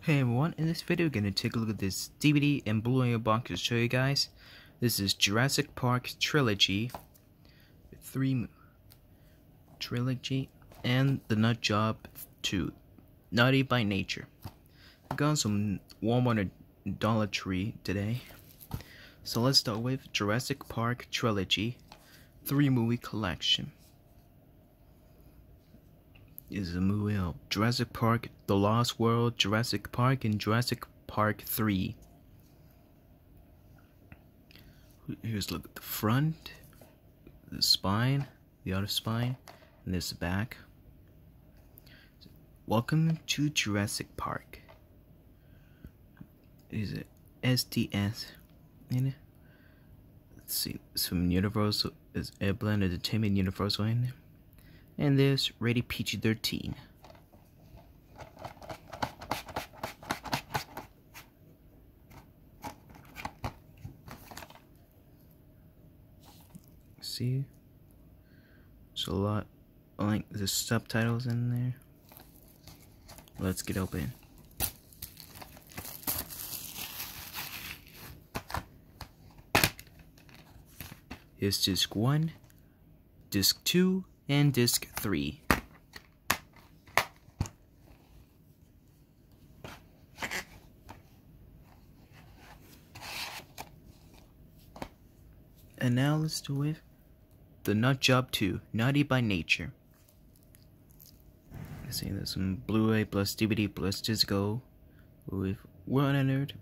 Hey everyone, in this video we're going to take a look at this DVD and Blu-ray box to show you guys. This is Jurassic Park Trilogy, Trilogy, and The Nut Job 2, Nutty by Nature. I got some Walmart and Dollar Tree today. So let's start with Jurassic Park Trilogy, 3-movie collection. Is a movie of Jurassic Park, The Lost World, Jurassic Park, and Jurassic Park 3. Here's a look at the front, the spine, the other spine, and this back. Welcome to Jurassic Park. Is it SDS in it? Let's see, some Universal is Airblend Entertainment Universal in it. And there's rated PG-13. See? There's a lot, like the subtitles in there. Let's get open. Here's disc 1, disc 2, and disc 3. And now let's do with The Nut Job 2, Nutty by Nature. Let's see, there's some Blu-ray plus DVD plus disco with World Nerd,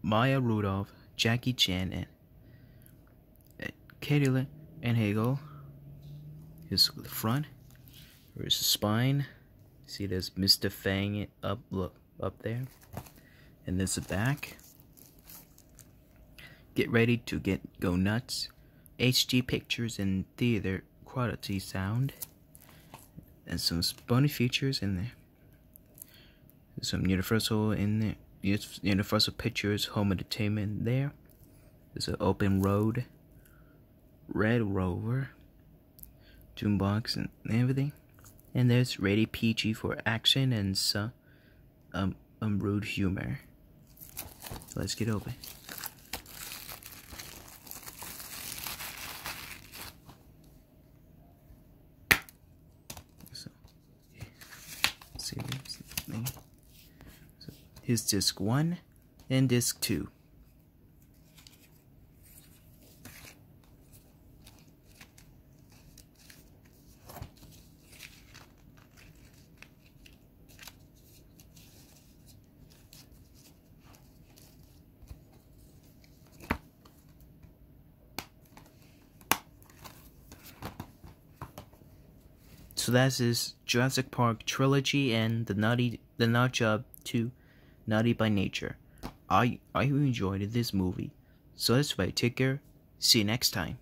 Maya Rudolph, Jackie Chan, and Katie and Hagel. Here's the front. Here's the spine. See, there's Mr. Fang up there. And there's the back. Get ready to go nuts. HD pictures and theater quality sound. And some bonus features in there. There's some Universal in there. Universal Pictures home entertainment there. There's an open road. Red Rover. Boombox and everything, and there's rated PG for action and some rude humor. Let's get open. So, see this thing. So here's disc 1 and disc 2. So that's this Jurassic Park Trilogy and the Nut Job 2, Nutty by Nature. I enjoyed this movie. So that's right, take care. See you next time.